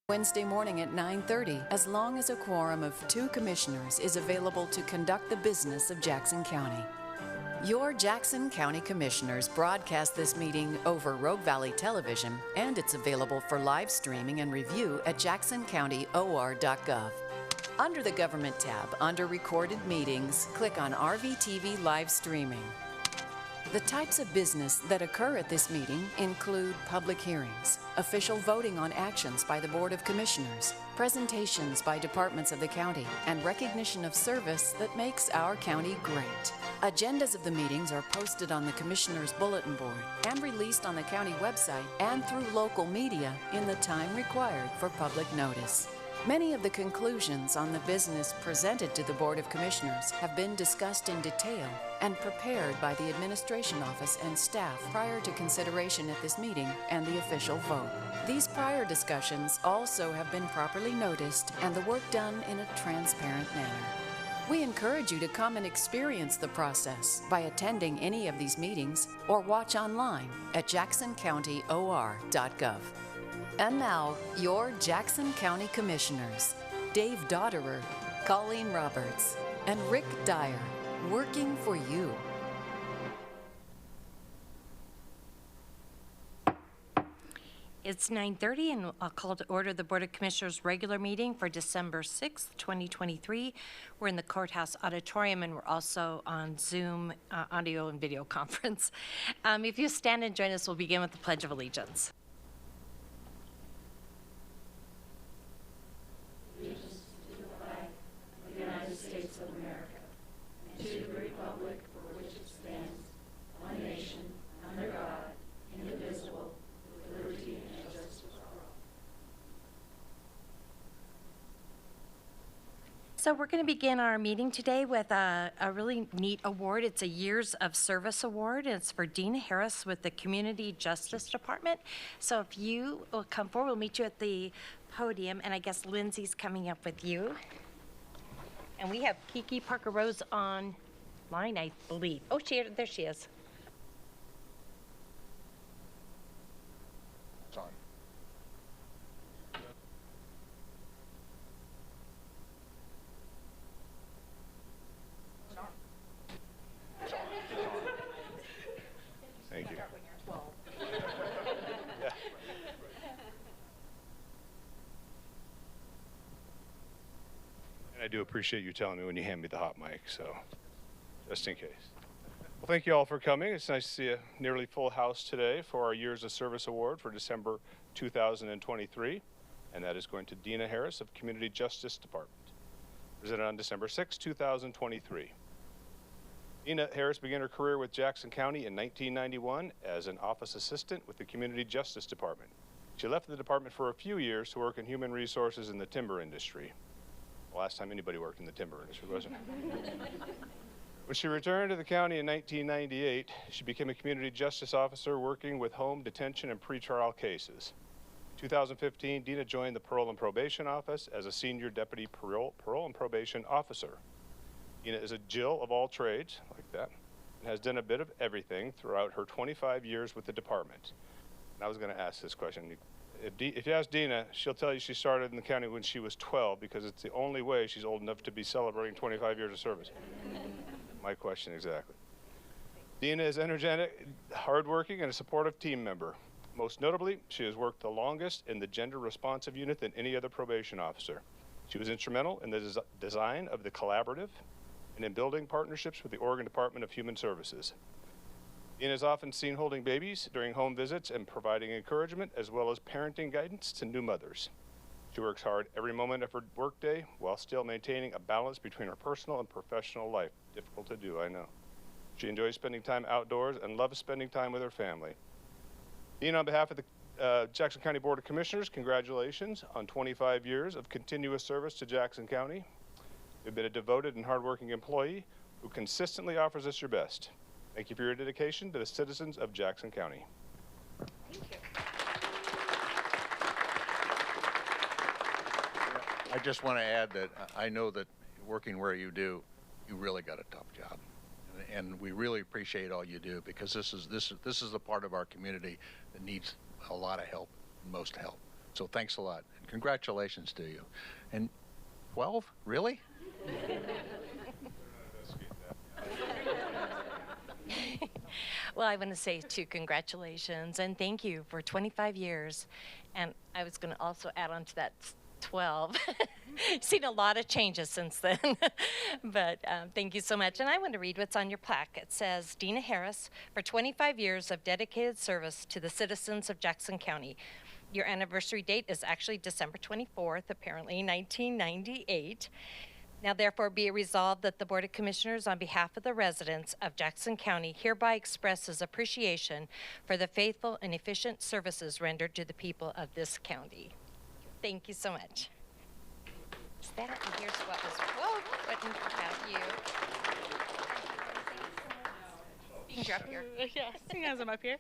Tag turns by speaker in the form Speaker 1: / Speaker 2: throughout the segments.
Speaker 1: Wednesday morning at 9:30, as long as a quorum of 2 commissioners is available to conduct the business of Jackson County. Your Jackson County Commissioners broadcast this meeting over Rogue Valley Television, and it's available for live streaming and review at jacksoncountyor.gov. Under the Government tab, under Recorded Meetings, click on RVTV Live Streaming. The types of business that occur at this meeting include public hearings, official voting on actions by the Board of Commissioners, presentations by departments of the county, and recognition of service that makes our county great. Agendas of the meetings are posted on the Commissioners' Bulletin Board and released on the county website and through local media in the time required for public notice. Many of the conclusions on the business presented to the Board of Commissioners have been discussed in detail and prepared by the Administration Office and staff prior to consideration at this meeting and the official vote. These prior discussions also have been properly noticed and the work done in a transparent manner. We encourage you to come and experience the process by attending any of these meetings or watch online at jacksoncountyor.gov. And now, your Jackson County Commissioners, Dave Dotterer, Colleen Roberts, and Rick Dyer, working for you.
Speaker 2: It's 9:30 and I'll call to order the Board of Commissioners regular meeting for December 6th, 2023. We're in the courthouse auditorium and we're also on Zoom audio and video conference. If you stand and join us, we'll begin with the Pledge of Allegiance. So we're going to begin our meeting today with a really neat award. It's a Years of Service Award, and it's for Dina Harris with the Community Justice Department. So if you will come forward, we'll meet you at the podium, and I guess Lindsay's coming up with you. And we have Kiki Parker Rose online, I believe. Oh, there she is.
Speaker 3: It's on. Thank you. Yeah. And I do appreciate you telling me when you hand me the hot mic, so just in case. Well, thank you all for coming. It's nice to see a nearly full house today for our Years of Service Award for December 2023, and that is going to Dina Harris of Community Justice Department, presented on December 6, 2023. Dina Harris began her career with Jackson County in 1991 as an office assistant with the Community Justice Department. She left the department for a few years to work in human resources in the timber industry. The last time anybody worked in the timber industry, wasn't it? When she returned to the county in 1998, she became a community justice officer working with home detention and pretrial cases. In 2015, Dina joined the Parole and Probation Office as a senior deputy parole and probation officer. Dina is a Jill of all trades, like that, and has done a bit of everything throughout her 25 years with the department. And I was going to ask this question. If you ask Dina, she'll tell you she started in the county when she was 12 because it's the only way she's old enough to be celebrating 25 years of service. My question exactly. Dina is energetic, hardworking, and a supportive team member. Most notably, she has worked the longest in the gender responsive unit than any other probation officer. She was instrumental in the design of the collaborative and in building partnerships with the Oregon Department of Human Services. Dina is often seen holding babies during home visits and providing encouragement as well as parenting guidance to new mothers. She works hard every moment of her workday while still maintaining a balance between her personal and professional life. Difficult to do, I know. She enjoys spending time outdoors and loves spending time with her family. Dina, on behalf of the Jackson County Board of Commissioners, congratulations on 25 years of continuous service to Jackson County. You've been a devoted and hardworking employee who consistently offers us your best. Thank you for your dedication to the citizens of Jackson County.
Speaker 2: Thank you.
Speaker 3: I just want to add that I know that working where you do, you really got a tough job. And we really appreciate all you do because this is the part of our community that needs a lot of help, most help.
Speaker 4: So thanks a lot. And congratulations to you. And 12? Really?
Speaker 2: Well, I want to say too, congratulations and thank you for 25 years. And I was going to also add on to that 12. Seen a lot of changes since then, but thank you so much. And I want to read what's on your plaque. It says, Dina Harris, for 25 years of dedicated service to the citizens of Jackson County. Your anniversary date is actually December 24th, apparently 1998. Now therefore be it resolved that the Board of Commissioners, on behalf of the residents of Jackson County, hereby expresses appreciation for the faithful and efficient services rendered to the people of this county. Thank you so much. Is that, and here's what was written about you. You're up here.
Speaker 5: Yes, as I'm up here.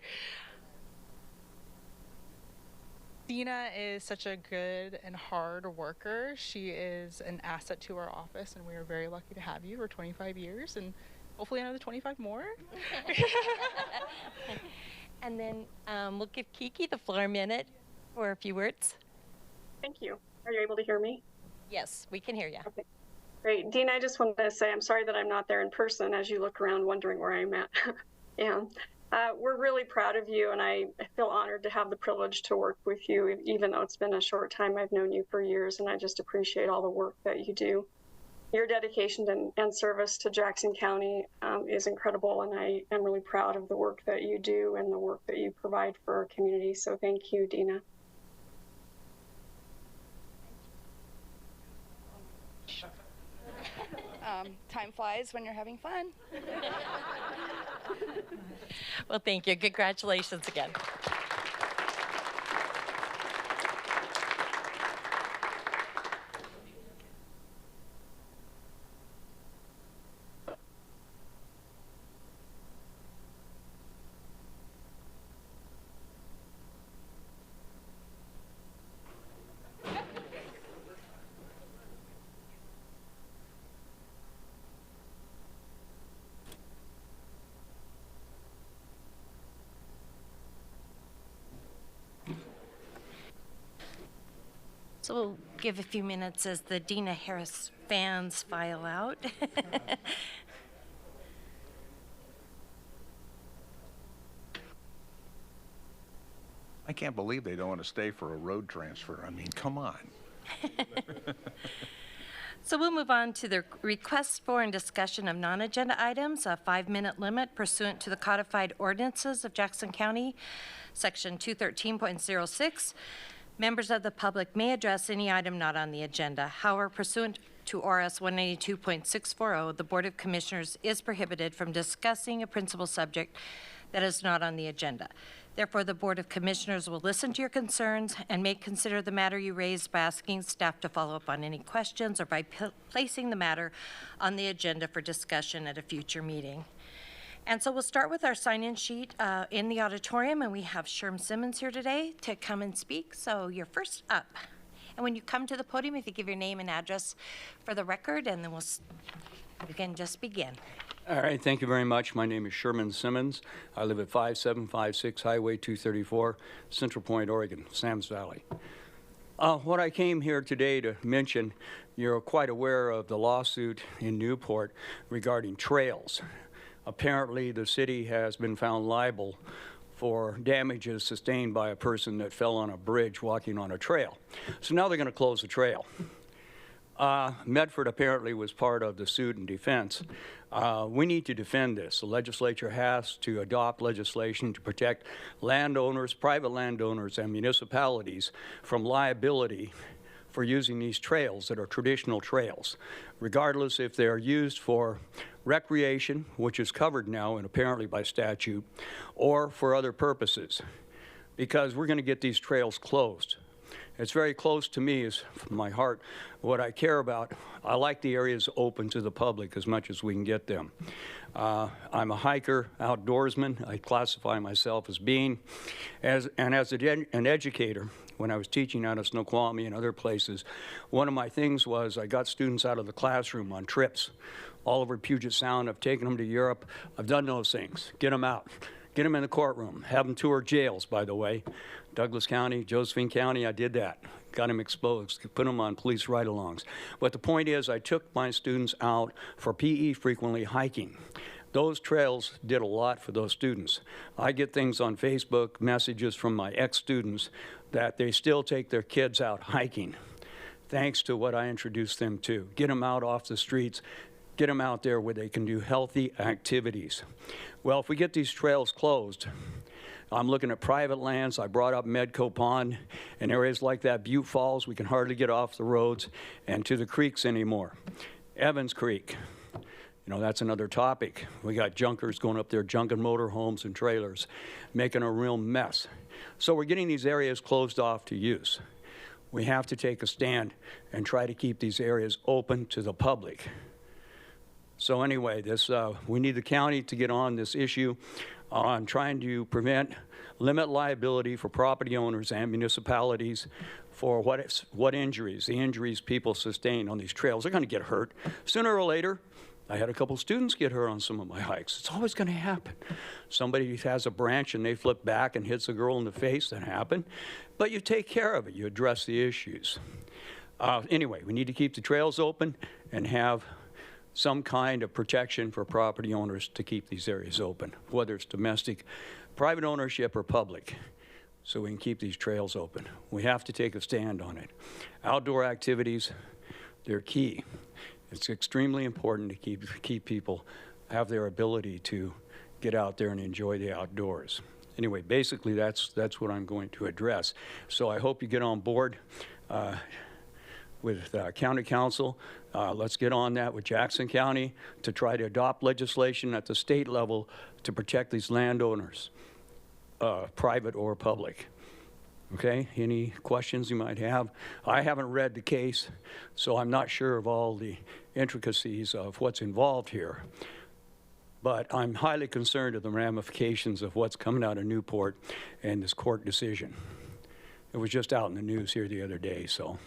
Speaker 5: Dina is such a good and hard worker. She is an asset to our office, and we are very lucky to have you for 25 years, and hopefully another 25 more.
Speaker 2: And then we'll give Kiki the floor a minute for a few words.
Speaker 6: Thank you. Are you able to hear me?
Speaker 2: Yes, we can hear you.
Speaker 6: Okay. Great. Dean, I just wanted to say I'm sorry that I'm not there in person as you look around wondering where I'm at. We're really proud of you, and I feel honored to have the privilege to work with you, even though it's been a short time. I've known you for years, and I just appreciate all the work that you do. Your dedication and service to Jackson County is incredible, and I am really proud of the work that you do and the work that you provide for our community. So thank you, Dina.
Speaker 7: Time flies when you're having fun.
Speaker 2: Well, thank you. Congratulations again. So we'll give a few minutes as the Dina Harris fans file out.
Speaker 4: I can't believe they don't want to stay for a road transfer. I mean, come on.
Speaker 2: So we'll move on to the request for and discussion of non-agenda items, a 5-minute limit pursuant to the codified ordinances of Jackson County, section 213.06. Members of the public may address any item not on the agenda. However, pursuant to ORS 192.640, the Board of Commissioners is prohibited from discussing a principal subject that is not on the agenda. Therefore, the Board of Commissioners will listen to your concerns and may consider the matter you raised by asking staff to follow up on any questions or by placing the matter on the agenda for discussion at a future meeting. And so we'll start with our sign-in sheet in the auditorium, and we have Sherm Simmons here today to come and speak. So you're first up. And when you come to the podium, if you give your name and address for the record, and then we can just begin.
Speaker 8: All right, thank you very much. My name is Sherman Simmons. I live at 5756 Highway 234, Central Point, Oregon, Sam's Valley. What I came here today to mention, you're quite aware of the lawsuit in Newport regarding trails. Apparently, the city has been found liable for damages sustained by a person that fell on a bridge walking on a trail. So now they're going to close the trail. Medford apparently was part of the suit and defense. We need to defend this. The legislature has to adopt legislation to protect landowners, private landowners, and municipalities from liability for using these trails that are traditional trails, regardless if they're used for recreation, which is covered now and apparently by statute, or for other purposes, because we're going to get these trails closed. It's very close to me, is my heart, what I care about. I like the areas open to the public as much as we can get them. I'm a hiker, outdoorsman. I classify myself as being, as an educator. When I was teaching out of Snoqualmie and other places, one of my things was I got students out of the classroom on trips all over Puget Sound. I've taken them to Europe. I've done those things. Get them out. Get them in the courtroom. Have them tour jails, by the way. Douglas County, Josephine County, I did that. Got them exposed, put them on police ride-alongs. But the point is, I took my students out for PE, frequently hiking. Those trails did a lot for those students. I get things on Facebook, messages from my ex-students that they still take their kids out hiking, thanks to what I introduced them to. Get them out off the streets, get them out there where they can do healthy activities. Well, if we get these trails closed, I'm looking at private lands. I brought up Medco Pond and areas like that, Butte Falls. We can hardly get off the roads and to the creeks anymore. Evans Creek, you know, that's another topic. We got junkers going up there, junking motorhomes and trailers, making a real mess. So we're getting these areas closed off to use. We have to take a stand and try to keep these areas open to the public. So anyway, we need the county to get on this issue on trying to limit liability for property owners and municipalities for what injuries, the injuries people sustain on these trails. They're going to get hurt. Sooner or later, I had a couple students get hurt on some of my hikes. It's always going to happen. Somebody has a branch and they flip back and hits a girl in the face. That happened. But you take care of it. You address the issues. Anyway, we need to keep the trails open and have some kind of protection for property owners to keep these areas open, whether it's domestic, private ownership, or public, so we can keep these trails open. We have to take a stand on it. Outdoor activities, they're key. It's extremely important to keep people have their ability to get out there and enjoy the outdoors. Anyway, basically that's what I'm going to address. So I hope you get on board with County Council. Let's get on that with Jackson County to try to adopt legislation at the state level to protect these landowners, private or public. Okay, any questions you might have? I haven't read the case, so I'm not sure of all the intricacies of what's involved here. But I'm highly concerned of the ramifications of what's coming out of Newport and this court decision. It was just out in the news here the other day, so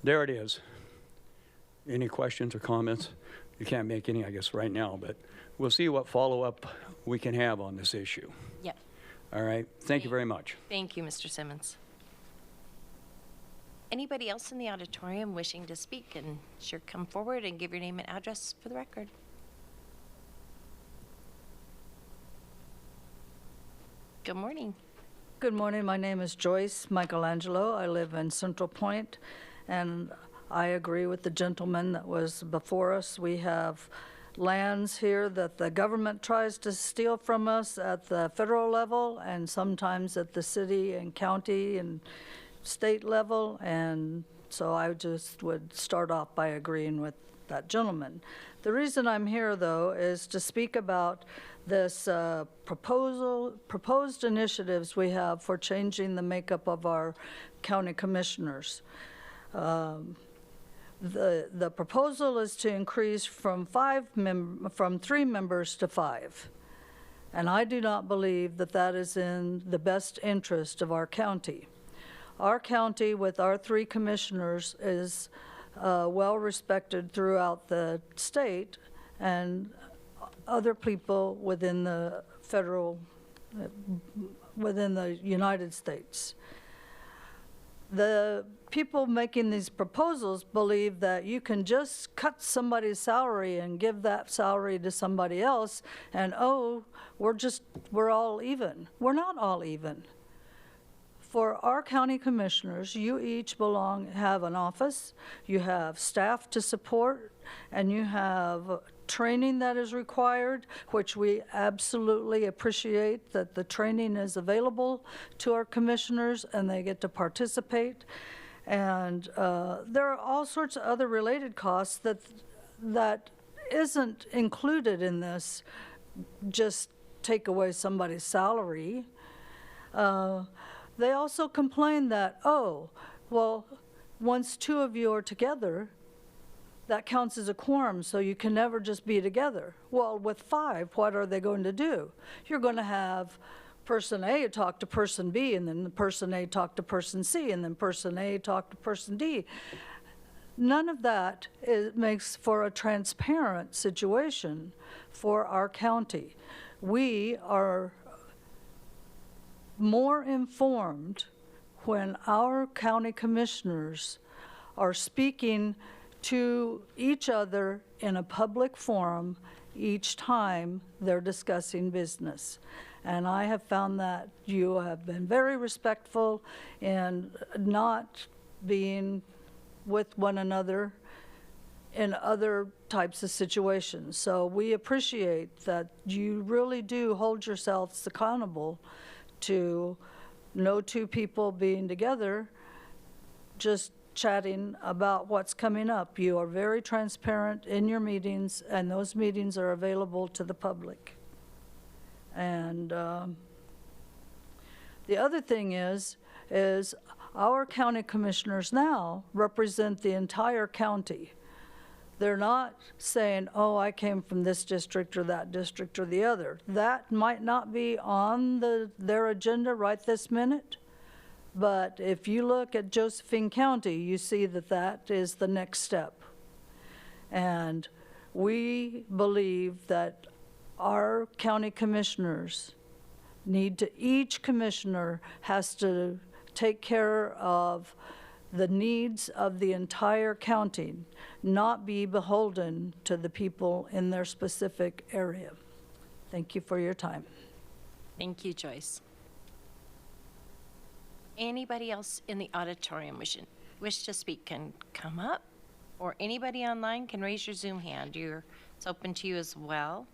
Speaker 8: there it is. Any questions or comments? You can't make any, I guess, right now, but we'll see what follow-up we can have on this issue.
Speaker 2: Yep.
Speaker 8: All right. Thank you very much.
Speaker 2: Thank you, Mr. Simmons. Anybody else in the auditorium wishing to speak, and sure come forward and give your name and address for the record. Good morning.
Speaker 9: Good morning. My name is Joyce Michelangelo. I live in Central Point, and I agree with the gentleman that was before us. We have lands here that the government tries to steal from us at the federal level and sometimes at the city and county and state level. And so I just would start off by agreeing with that gentleman. The reason I'm here, though, is to speak about this proposed initiatives we have for changing the makeup of our county commissioners. The proposal is to increase from 3 members to 5. And I do not believe that that is in the best interest of our county. Our county, with our 3 commissioners, is well respected throughout the state and other people within the within the United States. The people making these proposals believe that you can just cut somebody's salary and give that salary to somebody else and, oh, we're all even. We're not all even. For our county commissioners, you each have an office, you have staff to support, and you have training that is required, which we absolutely appreciate that the training is available to our commissioners and they get to participate. And there are all sorts of other related costs that isn't included in this, just take away somebody's salary. They also complain that, oh, well, once 2 of you are together, that counts as a quorum, so you can never just be together. Well, with 5, what are they going to do? You're going to have person A talk to person B, and then the person A talk to person C, and then person A talk to person D. None of that makes for a transparent situation for our county. We are more informed when our county commissioners are speaking to each other in a public forum each time they're discussing business. And I have found that you have been very respectful in not being with one another in other types of situations. So we appreciate that you really do hold yourselves accountable to no two people being together, just chatting about what's coming up. You are very transparent in your meetings, and those meetings are available to the public. And the other thing is our county commissioners now represent the entire county. They're not saying, oh, I came from this district or that district or the other. That might not be on their agenda right this minute, but if you look at Josephine County, you see that that is the next step. And we believe that our county commissioners need to, each commissioner has to take care of the needs of the entire county, not be beholden to the people in their specific area. Thank you for your time.
Speaker 2: Thank you, Joyce. Anybody else in the auditorium wish to speak can come up, or anybody online can raise your Zoom hand. It's open to you as well.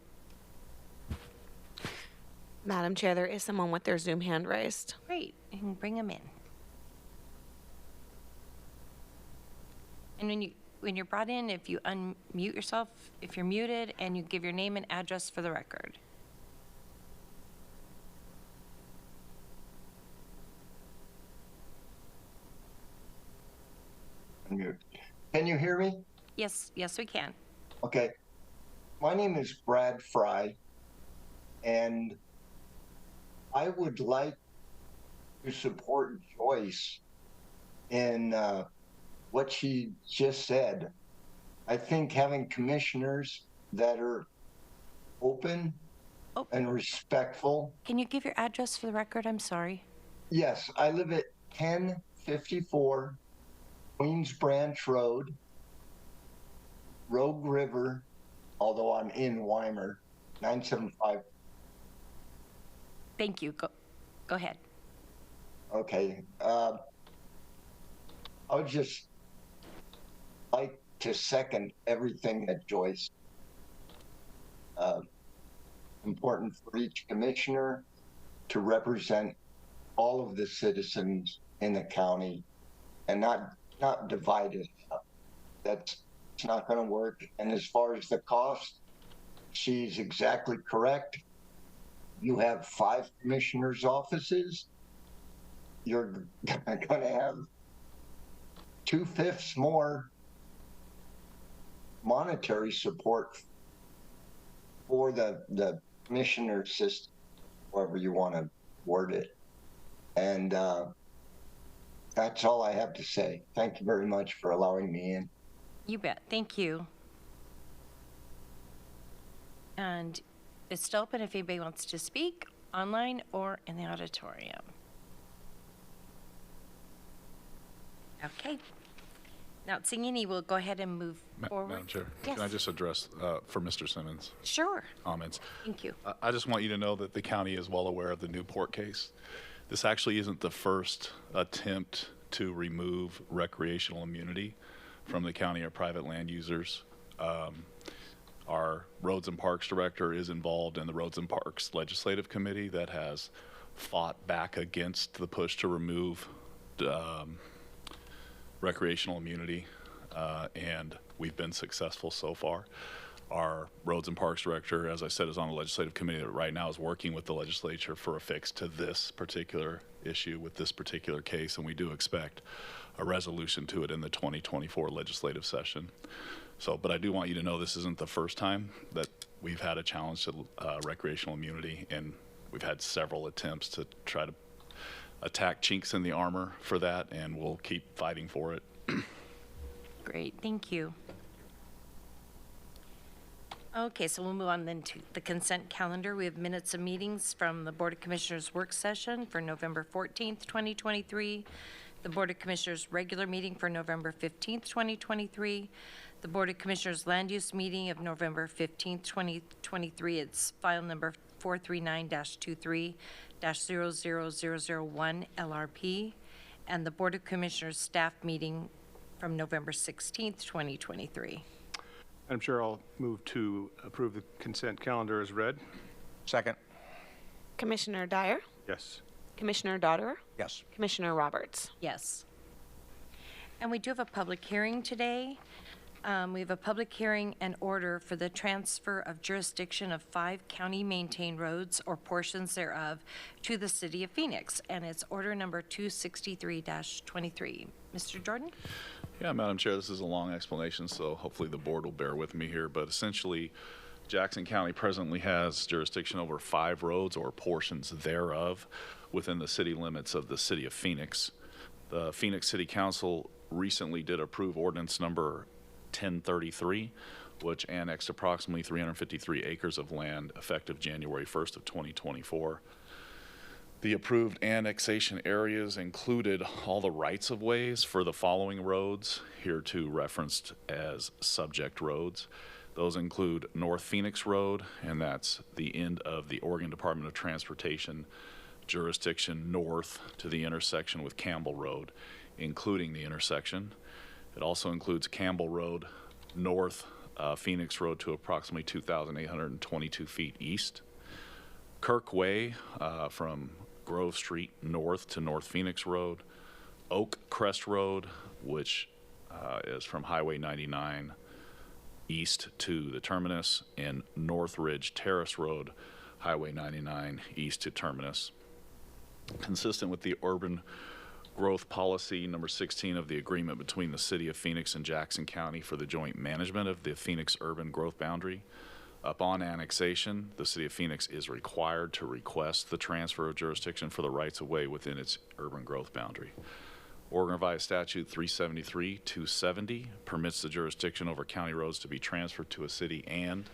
Speaker 10: Madam Chair, there is someone with their Zoom hand raised.
Speaker 2: Great, you can bring them in. And when you're brought in, if you unmute yourself, if you're muted, and you give your name and address for the record.
Speaker 11: Unmute. Can you hear me?
Speaker 2: Yes, we can.
Speaker 11: Okay. My name is Brad Fry, and I would like to support Joyce in what she just said. I think having commissioners that are open and respectful.
Speaker 2: Can you give your address for the record? I'm sorry.
Speaker 11: Yes, I live at 1054 Queens Branch Road, Rogue River, although I'm in Weimer, 975.
Speaker 2: Thank you. Go ahead.
Speaker 11: Okay. I would just like to second everything that Joyce. Important for each commissioner to represent all of the citizens in the county and not divide it up. It's not going to work. And as far as the cost, she's exactly correct. You have 5 commissioners' offices. You're going to have 2/5 more monetary support for the commissioner system, however you want to word it. And that's all I have to say. Thank you very much for allowing me in.
Speaker 2: You bet. Thank you. And it's still open if anybody wants to speak online or in the auditorium. Okay. Now, seeing any, we'll go ahead and move forward.
Speaker 12: Madam Chair,
Speaker 2: Yes.
Speaker 12: can I just address for Mr. Simmons'
Speaker 2: Sure.
Speaker 12: comments?
Speaker 2: Thank you.
Speaker 12: I just want you to know that the county is well aware of the Newport case. This actually isn't the first attempt to remove recreational immunity from the county or private land users. Our Roads and Parks Director is involved in the Roads and Parks Legislative Committee that has fought back against the push to remove recreational immunity, and we've been successful so far. Our Roads and Parks Director, as I said, is on the Legislative Committee that right now is working with the legislature for a fix to this particular issue with this particular case, and we do expect a resolution to it in the 2024 legislative session. So, but I do want you to know this isn't the first time that we've had a challenge to recreational immunity, and we've had several attempts to try to attack chinks in the armor for that, and we'll keep fighting for it.
Speaker 2: Great. Thank you. Okay, so we'll move on then to the consent calendar. We have minutes of meetings from the Board of Commissioners work session for November 14th, 2023, the Board of Commissioners regular meeting for November 15th, 2023, the Board of Commissioners land use meeting of November 15th, 2023. It's file number 439-23-00001 LRP, and the Board of Commissioners staff meeting from November 16th, 2023.
Speaker 3: Madam Chair, I'll move to approve the consent calendar as read.
Speaker 4: Second.
Speaker 10: Commissioner Dyer,
Speaker 3: Yes.
Speaker 10: Commissioner Dodder,
Speaker 4: Yes.
Speaker 10: Commissioner Roberts.
Speaker 2: Yes. And we do have a public hearing today. We have a public hearing and order for the transfer of jurisdiction of 5 county-maintained roads or portions thereof to the city of Phoenix, and it's order number 263-23. Mr. Jordan?
Speaker 12: Yeah, Madam Chair, this is a long explanation, so hopefully the board will bear with me here. But essentially, Jackson County presently has jurisdiction over 5 roads or portions thereof within the city limits of the city of Phoenix. The Phoenix City Council recently did approve ordinance number 1033, which annexed approximately 353 acres of land effective January 1st of 2024. The approved annexation areas included all the rights-of-ways for the following roads, hereto referenced as subject roads. Those include North Phoenix Road, and that's the end of the Oregon Department of Transportation jurisdiction north to the intersection with Campbell Road, including the intersection. It also includes Campbell Road, north Phoenix Road to approximately 2,822 feet east. Kirk Way from Grove Street north to North Phoenix Road. Oak Crest Road, which is from Highway 99 east to the terminus, and North Ridge Terrace Road, Highway 99 east to terminus. Consistent with the urban growth policy number 16 of the agreement between the City of Phoenix and Jackson County for the joint management of the Phoenix urban growth boundary. Upon annexation, the City of Phoenix is required to request the transfer of jurisdiction for the rights-of-way within its urban growth boundary. Oregon Revised Statute 373-270 permits the jurisdiction over county roads to be transferred to a city, and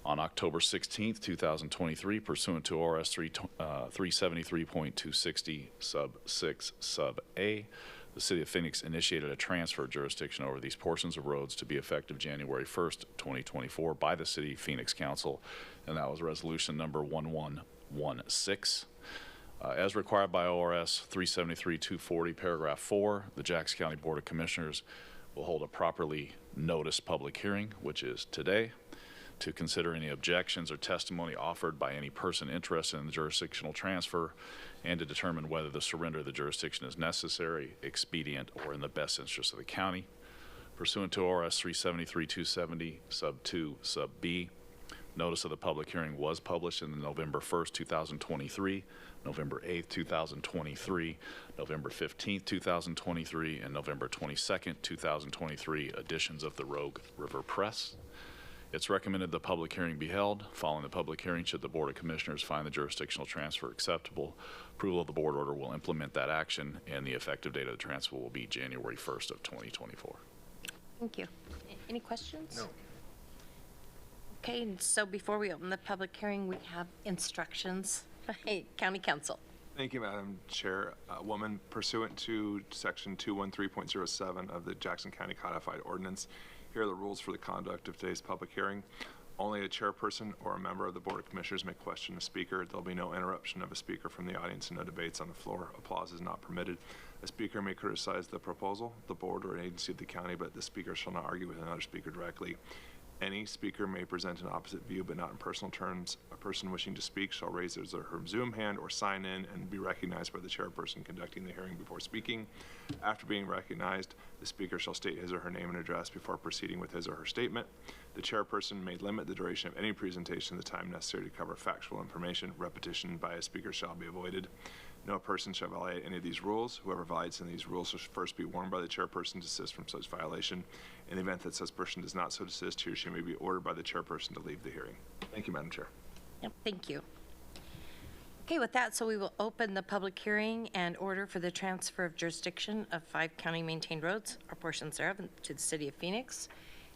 Speaker 12: on October 16th, 2023, pursuant to ORS 373.260 sub 6 sub A, the City of Phoenix initiated a transfer of jurisdiction over these portions of roads to be effective January 1st, 2024 by the City of Phoenix Council, and that was resolution number 1116. As required by ORS 373-240, paragraph 4, the Jackson County Board of Commissioners will hold a properly noticed public hearing, which is today, to consider any objections or testimony offered by any person interested in the jurisdictional transfer, and to determine whether the surrender of the jurisdiction is necessary, expedient, or in the best interest of the county. Pursuant to ORS 373-270 sub 2 sub B, notice of the public hearing was published in the November 1st, 2023, November 8th, 2023, November 15th, 2023, and November 22nd, 2023 editions of the Rogue River Press. It's recommended the public hearing be held. Following the public hearing, should the Board of Commissioners find the jurisdictional transfer acceptable, approval of the board order will implement that action, and the effective date of the transfer will be January 1st of 2024.
Speaker 2: Thank you. Any questions? No. Okay, and so before we open the public hearing, we have instructions by County Council.
Speaker 13: Thank you, Madam Chairwoman. Pursuant to Section 213.07 of the Jackson County Codified Ordinance, here are the rules for the conduct of today's public hearing. Only a chairperson or a member of the Board of Commissioners may question a speaker. There'll be no interruption of a speaker from the audience and no debates on the floor. Applause is not permitted. A speaker may criticize the proposal, the board, or an agency of the county, but the speaker shall not argue with another speaker directly. Any speaker may present an opposite view, but not in personal terms. A person wishing to speak shall raise his or her Zoom hand or sign in and be recognized by the chairperson conducting the hearing before speaking. After being recognized, the speaker shall state his or her name and address before proceeding with his or her statement. The chairperson may limit the duration of any presentation to the time necessary to cover factual information. Repetition by a speaker shall be avoided. No person shall violate any of these rules. Whoever violates any of these rules shall first be warned by the chairperson to desist from such violation. In the event that such person does not so desist, he or she may be ordered by the chairperson to leave the hearing. Thank you, Madam Chair.
Speaker 2: Yep, thank you. Okay, with that, so we will open the public hearing and order for the transfer of jurisdiction of 5 county-maintained roads or portions thereof to the City of Phoenix.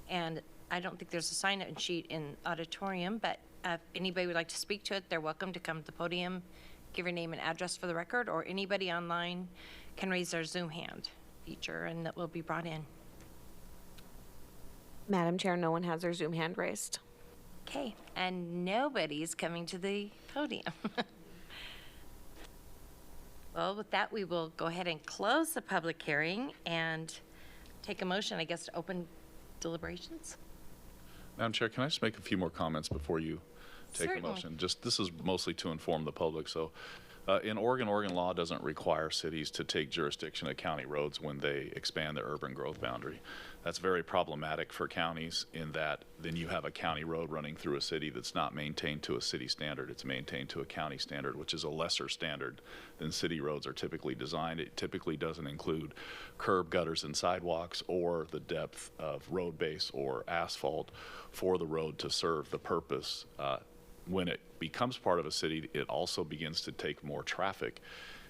Speaker 2: And I don't think there's a sign-in sheet in auditorium, but if anybody would like to speak to it, they're welcome to come to the podium, give your name and address for the record, or anybody online can raise their Zoom hand feature, and that will be brought in.
Speaker 10: Madam Chair, no one has their Zoom hand raised.
Speaker 2: Okay, and nobody's coming to the podium. Well, with that, we will go ahead and close the public hearing and take a motion, I guess, to open deliberations.
Speaker 12: Madam Chair, can I just make a few more comments before you take
Speaker 2: Certainly.
Speaker 12: a motion? Just, this is mostly to inform the public. So in Oregon law doesn't require cities to take jurisdiction of county roads when they expand their urban growth boundary. That's very problematic for counties in that then you have a county road running through a city that's not maintained to a city standard. It's maintained to a county standard, which is a lesser standard than city roads are typically designed. It typically doesn't include curb, gutters, and sidewalks, or the depth of road base or asphalt for the road to serve the purpose. When it becomes part of a city, it also begins to take more traffic.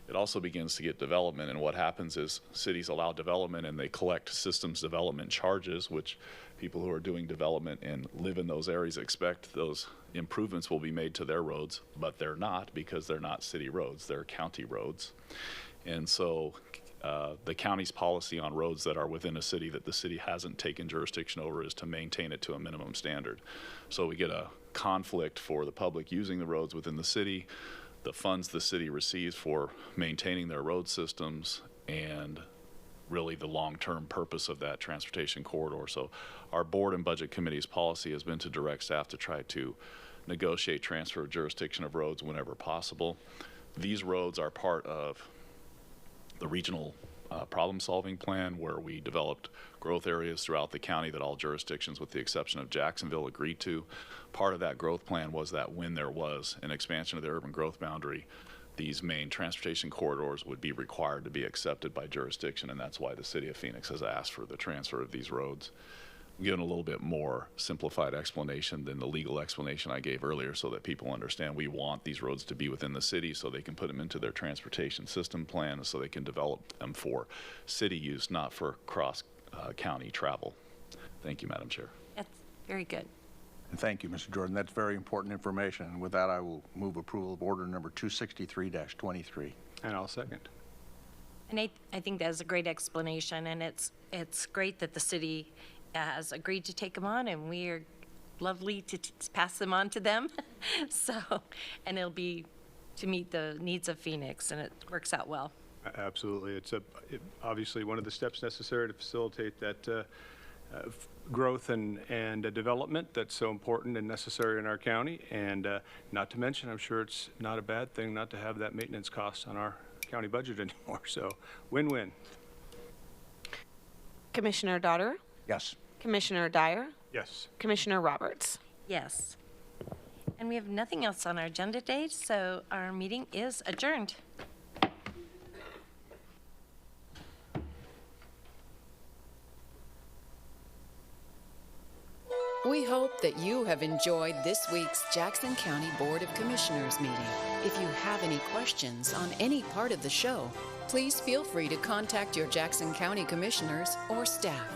Speaker 12: It also begins to get development, and what happens is cities allow development and they collect systems development charges, which people who are doing development and live in those areas expect those improvements will be made to their roads, but they're not, because they're not city roads, they're county roads. And so the county's policy on roads that are within a city that the city hasn't taken jurisdiction over is to maintain it to a minimum standard. So we get a conflict for the public using the roads within the city, the funds the city receives for maintaining their road systems, and really the long-term purpose of that transportation corridor. So our board and budget committee's policy has been to direct staff to try to negotiate transfer of jurisdiction of roads whenever possible. These roads are part of the regional problem-solving plan, where we developed growth areas throughout the county that all jurisdictions, with the exception of Jacksonville, agreed to. Part of that growth plan was that when there was an expansion of the urban growth boundary, these main transportation corridors would be required to be accepted by jurisdiction, and that's why the city of Phoenix has asked for the transfer of these roads. I'm giving a little bit more simplified explanation than the legal explanation I gave earlier, so that people understand we want these roads to be within the city so they can put them into their transportation system plan, so they can develop them for city use, not for cross-county travel. Thank you, Madam Chair.
Speaker 2: That's very good.
Speaker 4: And thank you, Mr. Jordan. That's very important information. And with that, I will move approval of order number 263-23.
Speaker 3: And I'll second.
Speaker 2: And I think that is a great explanation, and it's great that the city has agreed to take them on, and we are lovely to pass them on to them. So, and it'll be to meet the needs of Phoenix, and it works out well.
Speaker 3: Absolutely. It's obviously one of the steps necessary to facilitate that growth and development that's so important and necessary in our county. And not to mention, I'm sure it's not a bad thing not to have that maintenance cost on our county budget anymore. So win-win.
Speaker 10: Commissioner Daughter?
Speaker 4: Yes.
Speaker 10: Commissioner Dyer?
Speaker 3: Yes.
Speaker 10: Commissioner Roberts?
Speaker 2: Yes. And we have nothing else on our agenda today, so our meeting is adjourned.
Speaker 1: We hope that you have enjoyed this week's Jackson County Board of Commissioners meeting. If you have any questions on any part of the show, please feel free to contact your Jackson County Commissioners or staff.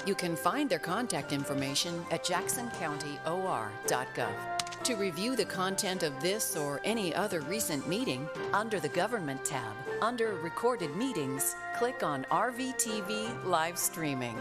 Speaker 1: You can find their contact information at jacksoncountyor.gov. To review the content of this or any other recent meeting, under the Government tab, under Recorded Meetings, click on RVTV Live Streaming.